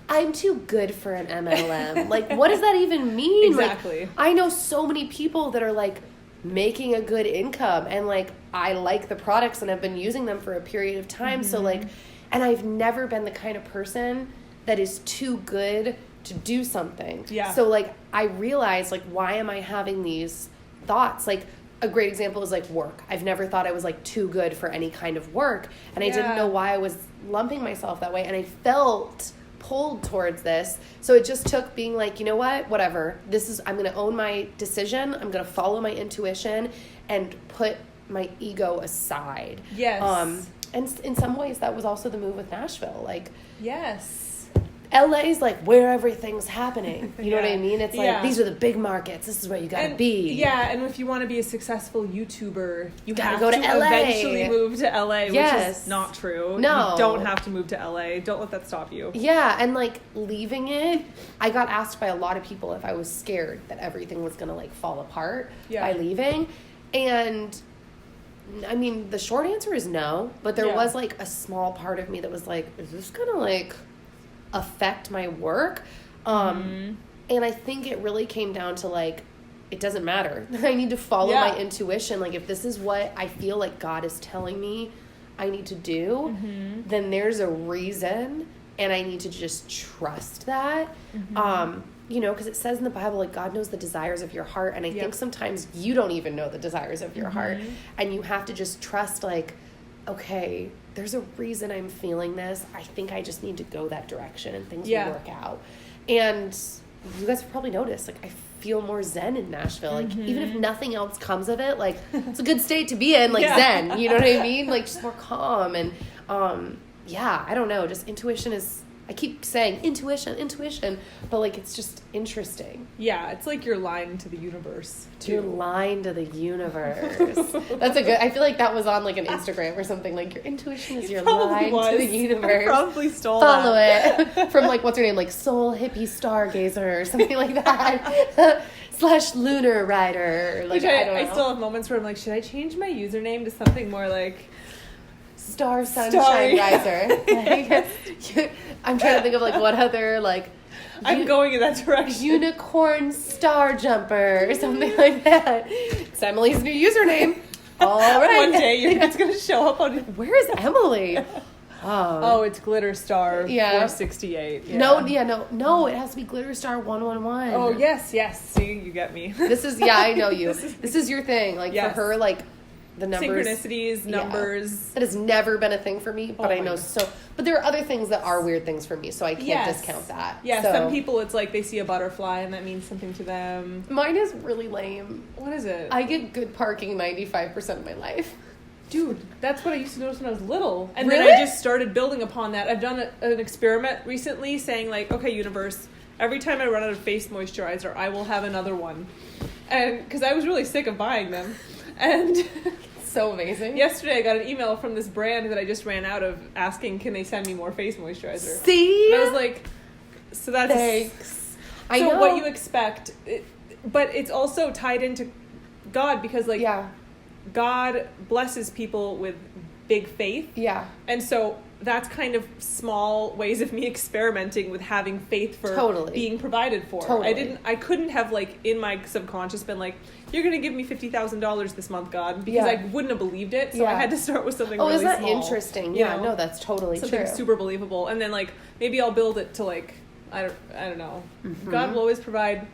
I'm too good for an MLM. Like, what does that even mean? Exactly. Like, I know so many people that are like making a good income, and like, I like the products and I've been using them for a period of time. So like, and I've never been the kind of person that is too good to do something. Yeah. So like, I realized like, why am I having these thoughts? Like, a great example is like work. I've never thought I was like too good for any kind of work, and I didn't know why I was lumping myself that way, and I felt pulled towards this. So it just took being like, you know what, whatever, I'm going to own my decision, I'm going to follow my intuition and put my ego aside. And in some ways that was also the move with Nashville. Like, LA's like where everything's happening. You know what I mean? It's like, these are the big markets. This is where you gotta be. Yeah, and if you want to be a successful YouTuber, you gotta have go to LA. Eventually move to LA, which is not true. No. You don't have to move to LA. Don't let that stop you. Yeah, and like leaving it, I got asked by a lot of people if I was scared that everything was gonna like fall apart by leaving. And I mean, the short answer is no, but there was like a small part of me that was like, is this gonna like affect my work. And I think it really came down to, like, it doesn't matter. I need to follow my intuition. Like, if this is what I feel like God is telling me I need to do, then there's a reason, and I need to just trust that. You know, because it says in the Bible, like, God knows the desires of your heart, and I think sometimes you don't even know the desires of your heart, and you have to just trust, like, okay, there's a reason I'm feeling this. I think I just need to go that direction, and things will work out. And you guys have probably noticed, like, I feel more zen in Nashville. Like, even if nothing else comes of it, like, it's a good state to be in, like, zen, you know what I mean? Like, just more calm. And, I don't know, just intuition is, I keep saying intuition, but, like, it's just interesting. Yeah, it's like you're lying to the universe, too. You're lying to the universe. That's a good, I feel like that was on, like, an Instagram or something, like, your intuition is your line to the universe. I probably stole Follow that. it. From, like, what's her name? Like, Soul Hippie Stargazer or something like that. / Lunar Rider. Like, I don't know. I still have moments where I'm like, should I change my username to something more like Star Sunshine Riser? Like, I'm trying to think of, like, what other, like, I'm going in that direction. Unicorn Star Jumper or something like that. It's Emily's new username. All right. One day it's going to show up on... Where is Emily? Oh, it's Glitter Star 468. Yeah. No, it has to be Glitter Star 111. Oh, yes. See, you get me. This is, I know you. This is your thing. Like, for her, like, the numbers. Synchronicities, numbers. That has never been a thing for me, but I know so. But there are other things that are weird things for me, so I can't discount that. Yeah, some people, it's like they see a butterfly and that means something to them. Mine is really lame. What is it? I get good parking 95% of my life. Dude, that's what I used to notice when I was little. And really? Then I just started building upon that. I've done an experiment recently saying, like, okay, universe, every time I run out of face moisturizer, I will have another one. And because I was really sick of buying them. And so amazing. Yesterday I got an email from this brand that I just ran out of asking, can they send me more face moisturizer? See? And I was like, so that's... Thanks. I know. What you expect. But it's also tied into God because, like... Yeah. God blesses people with big faith. Yeah. And so that's kind of small ways of me experimenting with having faith for being provided for. I couldn't have, like, in my subconscious been like, you're going to give me $50,000 this month, God, because I wouldn't have believed it. So I had to start with something really small. Oh, isn't that interesting? Yeah, no, that's totally something super believable. And then, like, maybe I'll build it to, like, I don't know. Mm-hmm. God will always provide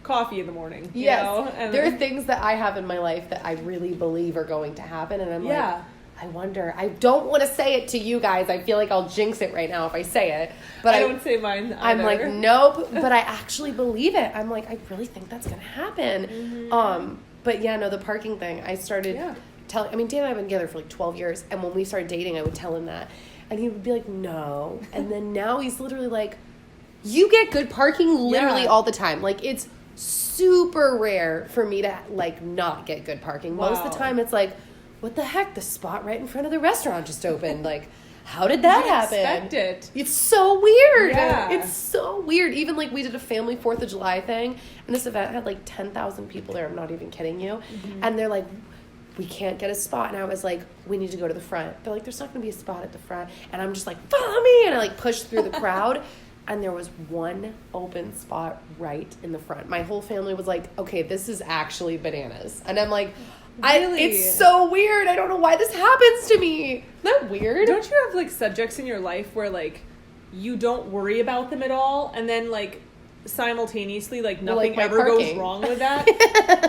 coffee in the morning. You know? And there are things that I have in my life that I really believe are going to happen, and I'm like, I wonder. I don't want to say it to you guys. I feel like I'll jinx it right now if I say it. But I don't say mine either. I'm like, nope. But I actually believe it. I'm like, I really think that's going to happen. Mm-hmm. But the parking thing. I started telling. I mean, Dan and I have been together for like 12 years, and when we started dating, I would tell him that, and he would be like, no. And then now he's literally like, you get good parking literally all the time. Like, it's super rare for me to, like, not get good parking. Most of the time it's like, what the heck, the spot right in front of the restaurant just opened. Like, how did that happen? Expect it. It's so weird. It's so weird. Even, like, we did a family 4th of July thing, and this event had like 10,000 people there. I'm not even kidding you. Mm-hmm. And they're like, we can't get a spot. And I was like, we need to go to the front. They're like, there's not going to be a spot at the front. And I'm just like, follow me. And I, like, pushed through the crowd. And there was one open spot right in the front. My whole family was like, okay, this is actually bananas. And I'm like, really? It's so weird. I don't know why this happens to me. Isn't that weird? Don't you have, like, subjects in your life where, like, you don't worry about them at all, and then, like, simultaneously, like, nothing ever goes wrong with that?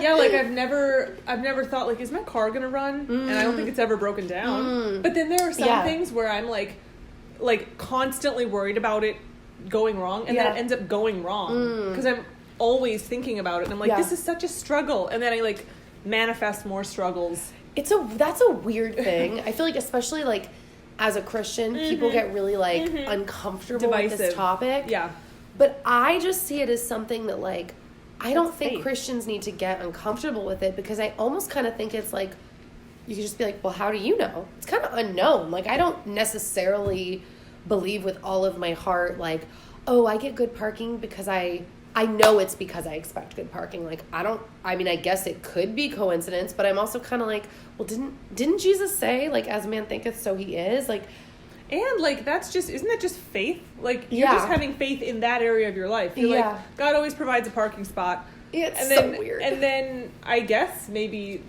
Yeah, like, I've never thought, like, is my car gonna run? And I don't think it's ever broken down. But then there are some things where I'm, like, constantly worried about it going wrong, and then it ends up going wrong because I'm always thinking about it, and I'm like, this is such a struggle, and then I, like, manifest more struggles. That's a weird thing. I feel like, especially, like, as a Christian, people get really, like, uncomfortable with this topic. Yeah. But I just see it as something that, like, I don't think Christians need to get uncomfortable with it, because I almost kind of think it's like, you could just be like, well, how do you know? It's kind of unknown. Like, I don't necessarily believe with all of my heart, like, oh, I get good parking because I know it's because I expect good parking. Like, I guess it could be coincidence, but I'm also kind of like, well, didn't Jesus say, like, as a man thinketh, so he is? Like, And, like, isn't that just faith? Like, you're just having faith in that area of your life. You're like, God always provides a parking spot. It's so weird. And then, I guess, maybe...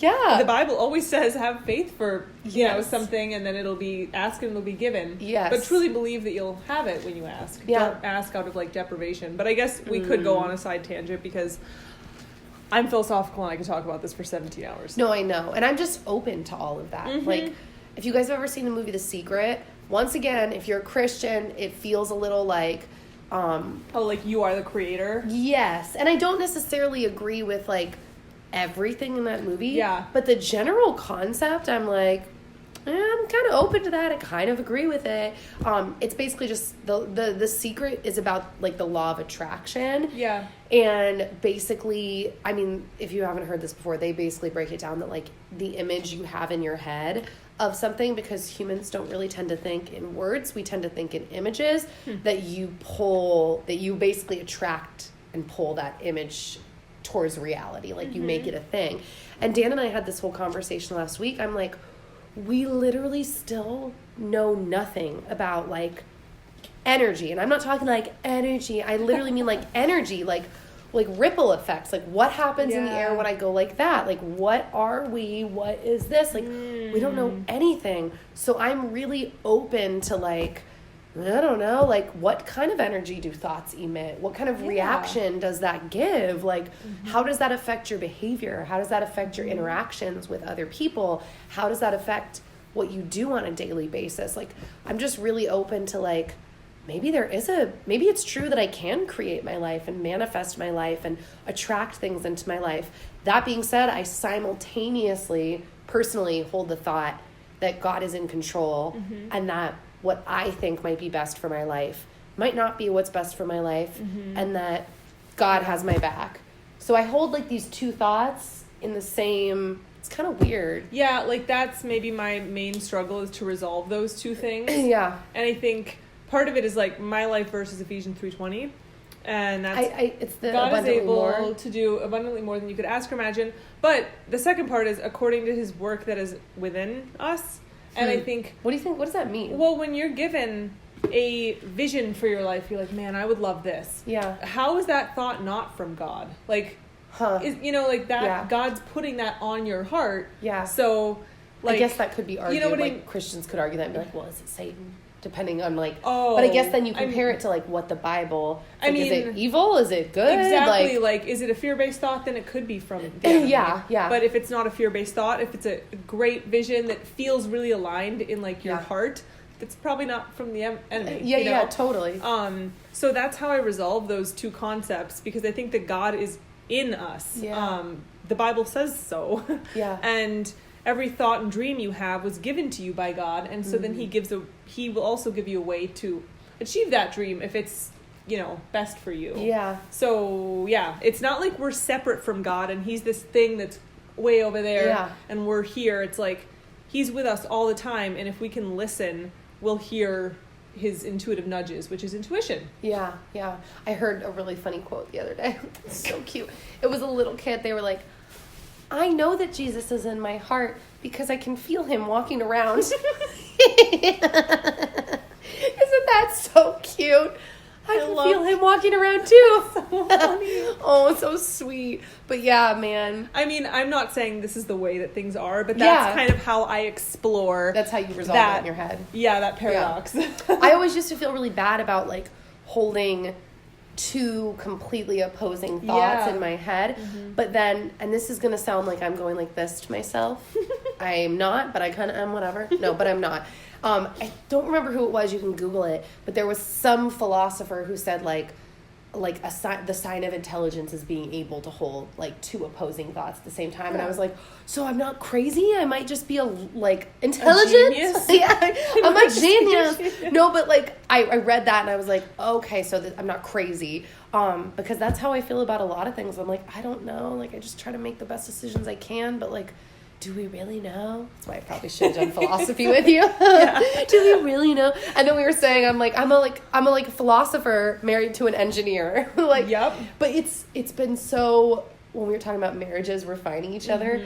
Yeah. The Bible always says have faith for, you know, something, and then it'll be, ask and it'll be given. Yes. But truly believe that you'll have it when you ask. Yeah. Don't ask out of, like, deprivation. But I guess we could go on a side tangent because I'm philosophical and I could talk about this for 17 hours. No, I know. And I'm just open to all of that. Like, if you guys have ever seen the movie The Secret, once again, if you're a Christian, it feels a little like... like you are the creator? Yes. And I don't necessarily agree with, like... everything in that movie. Yeah. But the general concept, I'm like, I'm kind of open to that. I kind of agree with it. It's basically just the secret is about like the law of attraction. Yeah. And basically, I mean, if you haven't heard this before, they basically break it down that like the image you have in your head of something, because humans don't really tend to think in words, we tend to think in images, that you basically attract and pull that image towards reality, like you make it a thing. And Dan and I had this whole conversation last week. I'm like, we literally still know nothing about like energy, and I'm not talking like energy, I literally mean like energy, like ripple effects, like what happens in the air when I go like that, like what are we, what is this, like we don't know anything. So I'm really open to like, I don't know, like what kind of energy do thoughts emit? What kind of reaction does that give? Like, how does that affect your behavior? How does that affect your interactions with other people? How does that affect what you do on a daily basis? Like, I'm just really open to like, maybe it's true that I can create my life and manifest my life and attract things into my life. That being said, I simultaneously, personally hold the thought that God is in control and that what I think might be best for my life might not be what's best for my life, and that God has my back. So I hold like these two thoughts in the same, it's kind of weird. Yeah, like that's maybe my main struggle, is to resolve those two things. Yeah. And I think part of it is like my life versus Ephesians 3:20. And that's it's the God is able more. to do abundantly more than you could ask or imagine. But the second part is according to his work that is within us. And I think... What do you think? What does that mean? Well, when you're given a vision for your life, you're like, man, I would love this. Yeah. How is that thought not from God? Like, like that, God's putting that on your heart. Yeah. So, like... I guess that could be argued. You know what Christians could argue that and be like, well, is it Satan? Depending on like... Oh. But I guess then you compare it to like what the Bible... Like, is it evil? Is it good? Exactly. Like, is it a fear-based thought? Then it could be from the enemy. Yeah. But if it's not a fear-based thought, if it's a great vision that feels really aligned in like your heart, it's probably not from the enemy. Yeah, totally. So that's how I resolve those two concepts, because I think that God is in us. Yeah. The Bible says so. Yeah. And every thought and dream you have was given to you by God, and so then he will also give you a way to achieve that dream if it's, best for you. Yeah. So, it's not like we're separate from God and he's this thing that's way over there and we're here. It's like he's with us all the time, and if we can listen, we'll hear his intuitive nudges, which is intuition. Yeah. I heard a really funny quote the other day. It's so cute. It was a little kid. They were like, I know that Jesus is in my heart because I can feel him walking around. Isn't that so cute? I can feel him walking around too. So funny. Oh, so sweet. But yeah, man. I mean, I'm not saying this is the way that things are, but that's kind of how I explore. That's how you resolve that in your head. Yeah, that paradox. Yeah. I always used to feel really bad about like holding two completely opposing thoughts in my head. But then, and this is going to sound like I'm going like this to myself. I'm not, but I kind of am, whatever. No, but I'm not. I don't remember who it was. You can Google it. But there was some philosopher who said the sign of intelligence is being able to hold like two opposing thoughts at the same time. And I was like, so I'm not crazy? I might just be intelligent? A genius? Yeah, I'm a genius. No, but I read that and I was like, okay, so I'm not crazy. Because that's how I feel about a lot of things. I'm like, I don't know. I just try to make the best decisions I can, but do we really know? That's why I probably should have done philosophy with you. Do we really know? And then we were saying, I'm a philosopher married to an engineer. Yep. But it's been so, when we were talking about marriages, we're finding each other.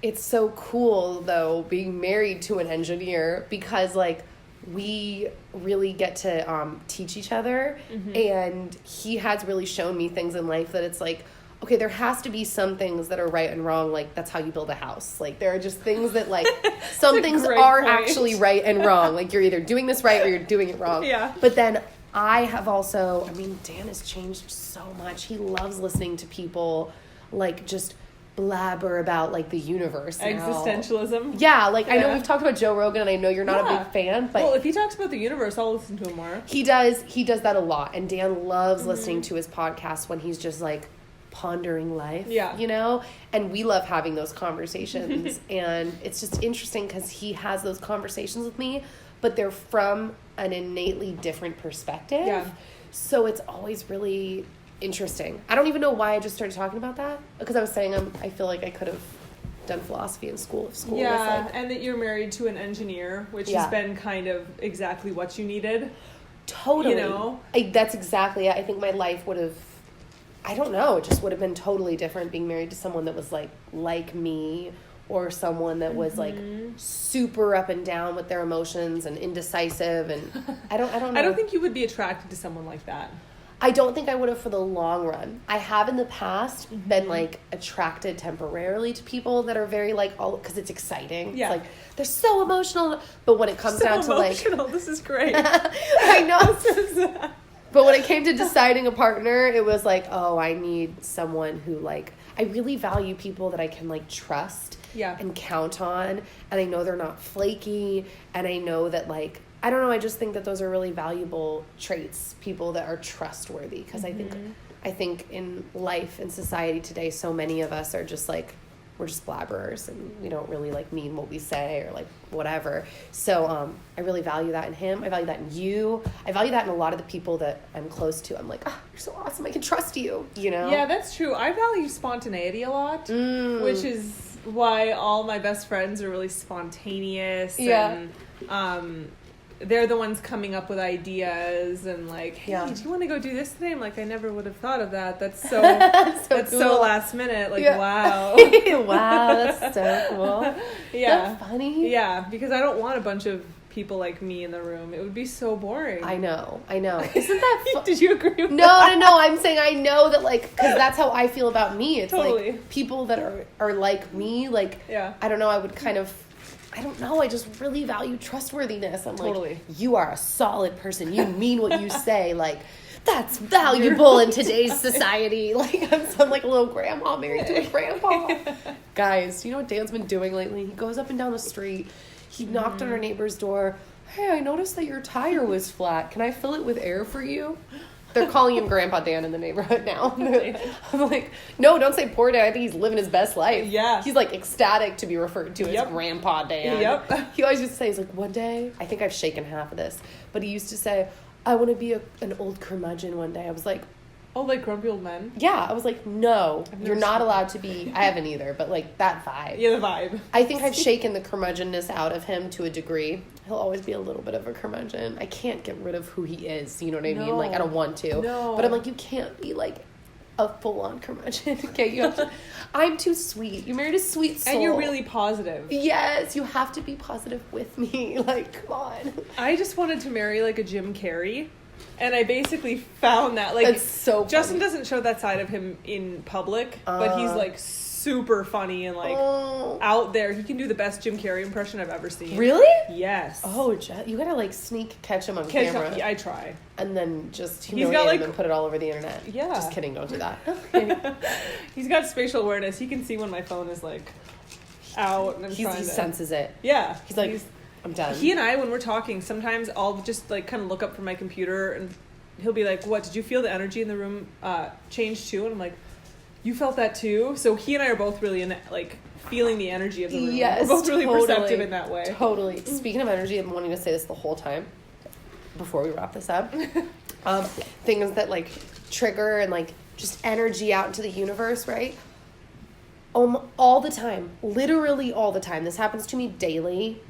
it's so cool, though, being married to an engineer because, like, we really get to teach each other. Mm-hmm. And he has really shown me things in life that it's like, okay, there has to be some things that are right and wrong. Like, that's how you build a house. Like, there are just things that, like, some things are actually right and wrong. Like, you're either doing this right or you're doing it wrong. Yeah. But then I have also, I mean, Dan has changed so much. He loves listening to people, like, just blabber about, like, the universe now. Existentialism. Yeah, like, I know we've talked about Joe Rogan, and I know you're not a big fan, but... Well, if he talks about the universe, I'll listen to him more. He does that a lot, and Dan loves listening to his podcast when he's just, like, pondering life, you know? And we love having those conversations, and it's just interesting because he has those conversations with me, but they're from an innately different perspective. Yeah. So it's always really... interesting. I don't even know why I just started talking about that, because I was saying I feel like I could have done philosophy in school if school was like... and that you're married to an engineer, which has been kind of exactly what you needed. Totally. You know? That's exactly it. I think my life would have, I don't know, it just would have been totally different being married to someone that was like me, or someone that was like super up and down with their emotions and indecisive, and I don't know. I don't think you would be attracted to someone like that. I don't think I would have for the long run. I have in the past been, like, attracted temporarily to people that are very, like, all... because it's exciting. Yeah. It's like, they're so emotional. But when it comes down to, like... This is great. I know. But when it came to deciding a partner, it was like, oh, I need someone who, like... I really value people that I can, like, trust and count on. And I know they're not flaky. And I know that, like... I don't know, I just think that those are really valuable traits, people that are trustworthy, because I think in life and society today, so many of us are just like, we're just blabberers, and we don't really like mean what we say, or like whatever. So I really value that in him. I value that in you. I value that in a lot of the people that I'm close to. I'm like, you're so awesome, I can trust you, you know? Yeah, that's true. I value spontaneity a lot, which is why all my best friends are really spontaneous, and they're the ones coming up with ideas and like, hey, do you want to go do this today? I'm like, I never would have thought of that. That's so that's cool. So last minute. Like, wow. Wow, that's so cool. Yeah. Isn't that funny? Yeah, because I don't want a bunch of people like me in the room. It would be so boring. I know. Isn't that Did you agree with that? No. I'm saying I know that, like, because that's how I feel about me. It's like people that are like me, like, I don't know, I would kind of... I don't know. I just really value trustworthiness. I'm like, you are a solid person. You mean what you say. Like, that's valuable in today's society. Like, I'm like a little grandma married to a grandpa. Guys, you know what Dan's been doing lately? He goes up and down the street. He knocked on our neighbor's door. Hey, I noticed that your tire was flat. Can I fill it with air for you? They're calling him Grandpa Dan in the neighborhood now. I'm like, no, don't say poor Dan. I think he's living his best life. Yeah. He's, like, ecstatic to be referred to as Grandpa Dan. Yep. He always used to say, he's like, one day, I think I've shaken half of this, but he used to say, I want to be an old curmudgeon one day. I was like... Oh, like grumpy old men? Yeah. I was like, no, you're not allowed to be... I haven't either, but, like, that vibe. Yeah, the vibe. I think I've shaken the curmudgeonness out of him to a degree. He'll always be a little bit of a curmudgeon. I can't get rid of who he is, you know what I mean? Like, I don't want to. No. But I'm like, you can't be, like, a full-on curmudgeon. Okay, you have to... I'm too sweet. You married a sweet soul. And you're really positive. Yes, you have to be positive with me. Like, come on. I just wanted to marry, like, a Jim Carrey. And I basically found that, like... That's so funny. Justin doesn't show that side of him in public, but he's, like, super funny and, like, out there. He can do the best Jim Carrey impression I've ever seen. Really? Yes. Oh, you gotta, like, sneak catch him on camera. Yeah, I try. And then just humiliate him and put it all over the internet. Yeah. Just kidding, don't do that. He's got spatial awareness. He can see when my phone is, like, out. And he senses it. Yeah. He's like... I'm done. He and I, when we're talking, sometimes I'll just, like, kind of look up from my computer and he'll be like, what, did you feel the energy in the room change too? And I'm like, you felt that too? So he and I are both really, like, feeling the energy of the room. Yes, we're both really perceptive in that way. Totally. Speaking of energy, I've been wanting to say this the whole time before we wrap this up. Things that, like, trigger and, like, just energy out into the universe, right? All the time. Literally all the time. This happens to me daily.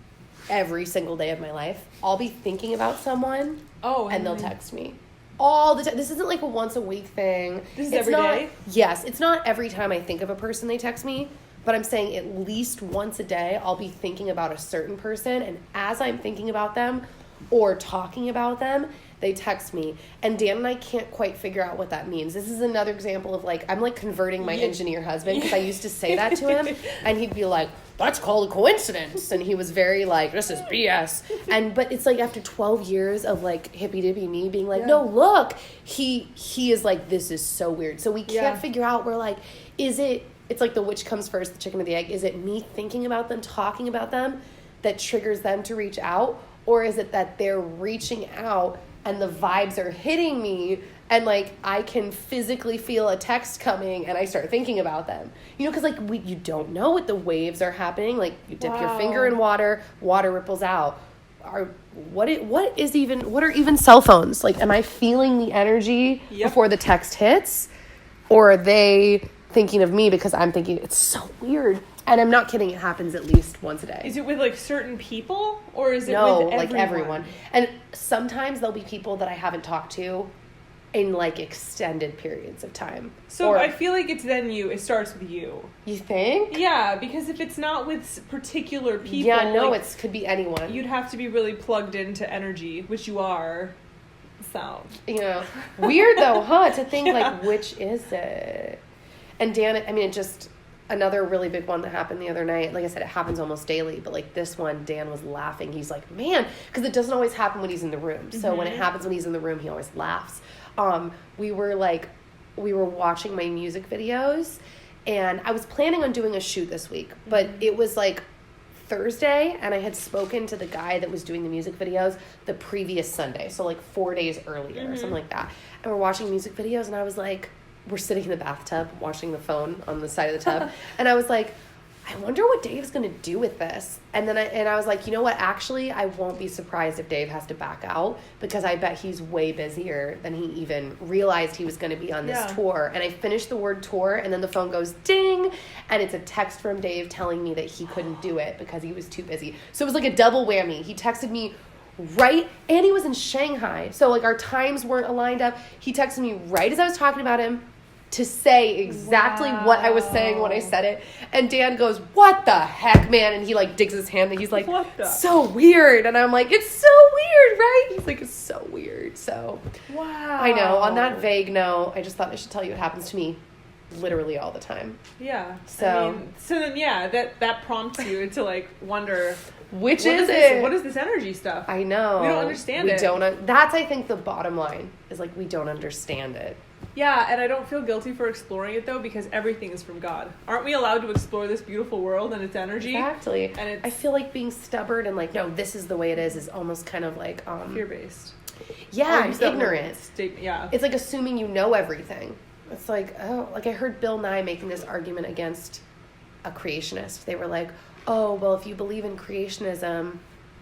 Every single day of my life, I'll be thinking about someone, and they'll text me all the time. This isn't like a once a week thing. This is every day? Yes, it's not every time I think of a person they text me, But I'm saying at least once a day, I'll be thinking about a certain person. And as I'm thinking about them or talking about them, they text me. And Dan and I can't quite figure out what that means. This is another example of like, I'm like converting my engineer husband, because I used to say that to him. And he'd be like, that's called a coincidence. And he was very like, this is BS. But it's like after 12 years of like hippy dippy me being like, no, look, he is like, this is so weird. So we can't figure out, we're like, it's like the which comes first, the chicken or the egg. Is it me thinking about them, talking about them, that triggers them to reach out? Or is it that they're reaching out and the vibes are hitting me and like I can physically feel a text coming and I start thinking about them? You know, because like you don't know what the waves are happening. Like you dip your finger in water ripples out. What are even cell phones? Like, am I feeling the energy before the text hits? Or are they thinking of me because I'm thinking? It's so weird. And I'm not kidding, it happens at least once a day. Is it with like certain people, or is it with everyone? Like everyone. And sometimes there'll be people that I haven't talked to in like extended periods of time. So I feel like it starts with you. You think? Yeah, because if it's not with particular people. Yeah, no, it could be anyone. You'd have to be really plugged into energy, which you are. So. You know, weird though, huh? To think like, which is it? And Dan, I mean, another really big one that happened the other night. Like I said, it happens almost daily, but like this one, Dan was laughing. He's like, man, because it doesn't always happen when he's in the room. So when it happens when he's in the room, he always laughs. We were watching my music videos, and I was planning on doing a shoot this week, but it was like Thursday, and I had spoken to the guy that was doing the music videos the previous Sunday. So like 4 days earlier or something like that. And we're watching music videos, and I was like, we're sitting in the bathtub watching the phone on the side of the tub. And I was like, I wonder what Dave's going to do with this. And then I was like, you know what? Actually, I won't be surprised if Dave has to back out, because I bet he's way busier than he even realized he was going to be on this tour. And I finished the word tour, and then the phone goes ding, and it's a text from Dave telling me that he couldn't do it because he was too busy. So it was like a double whammy. He texted me and he was in Shanghai. So like our times weren't aligned up. He texted me right as I was talking about him to say exactly what I was saying when I said it. And Dan goes, what the heck, man? And he like digs his hand and he's like, so weird. And I'm like, it's so weird, right? He's like, it's so weird. So wow. I know, on that vague note, I just thought I should tell you it happens to me literally all the time. Yeah. So that prompts you to like wonder, which is it? What is this energy stuff? I know. We don't understand it. That's, I think, the bottom line is like, we don't understand it. Yeah, and I don't feel guilty for exploring it, though, because everything is from God. Aren't we allowed to explore this beautiful world and its energy? Exactly. And I feel like being stubborn and like, no, this is the way it is almost kind of like... fear-based. Yeah, ignorant. Yeah. It's like assuming you know everything. It's like, I heard Bill Nye making this argument against a creationist. They were like, oh, well, if you believe in creationism,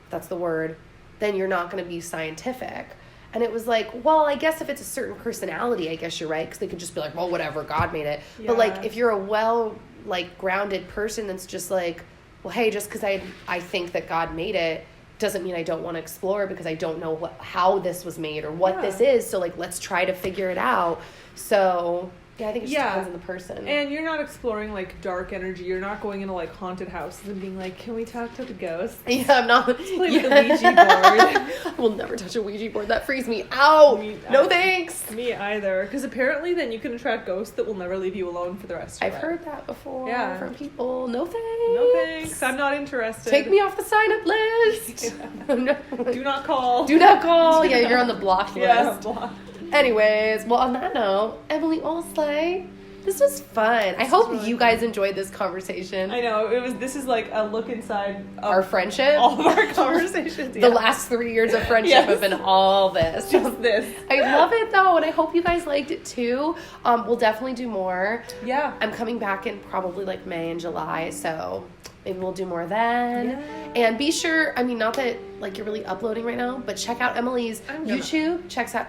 that's the word, then you're not going to be scientific. And it was like, well, I guess if it's a certain personality, I guess you're right. Because they could just be like, well, whatever, God made it. Yeah. But, like, if you're a grounded person that's just like, well, hey, just because I think that God made it doesn't mean I don't want to explore, because I don't know how this was made or what this is. So, like, let's try to figure it out. So... yeah, I think it just depends on the person. And you're not exploring, like, dark energy. You're not going into, like, haunted houses and being like, can we talk to the ghosts? Yeah, I'm not. Let's play with the Ouija board. I will never touch a Ouija board. That freaks me out. No thanks. Me either. Because apparently then you can attract ghosts that will never leave you alone for the rest of your life. I've heard that before from people. No thanks. No thanks. I'm not interested. Take me off the sign-up list. Yeah. Do not call. Do not call. Yeah, you're on the blocked list. Yeah, blocked. Anyways, well, on that note, Emily Olson, this was fun. I hope you guys enjoyed this conversation. I know. This is like a look inside our friendship. All of our conversations. The last 3 years of friendship have been all this. Just this. I love it though, and I hope you guys liked it too. We'll definitely do more. Yeah. I'm coming back in probably like May and July, so maybe we'll do more then. Yeah. And be sure, not that like you're really uploading right now, but check out Emily's YouTube. Check out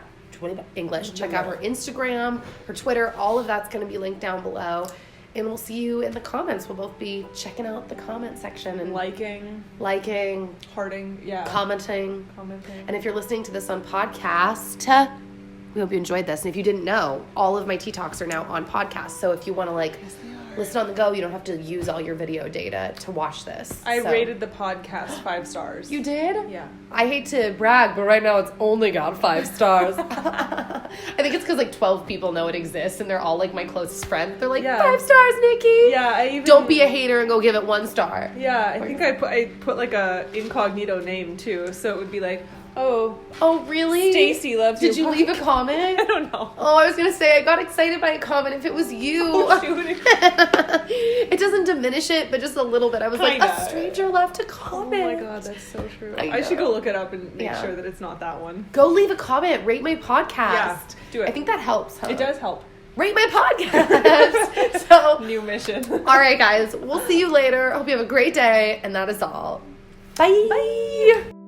English. Check out her Instagram, her Twitter. All of that's going to be linked down below. And we'll see you in the comments. We'll both be checking out the comment section and liking, hearting, yeah, commenting. And if you're listening to this on podcast, we hope you enjoyed this. And if you didn't know, all of my Tea Talks are now on podcast. So if you want to listen on the go. You don't have to use all your video data to watch this. I rated the podcast 5 stars. You did? Yeah. I hate to brag, but right now it's only got 5 stars. I think it's because like 12 people know it exists, and they're all like my closest friends. They're like, 5 stars, Nikki. Yeah, don't be a hater and go give it 1 star. Yeah, I think I put like a incognito name too, so it would be like, oh, really? Stacy loves Did you leave a comment? I don't know. Oh, I was gonna say I got excited by a comment if it was you. Oh, shoot. It doesn't diminish it, but just a little bit. I was like, a stranger left a comment. Oh my god, that's so true. I should go look it up and make sure that it's not that one. Go leave a comment. Rate my podcast. Yeah, do it. I think that helps, huh? It does help. Rate my podcast. So new mission. All right, guys. We'll see you later. Hope you have a great day, and that is all. Bye. Bye.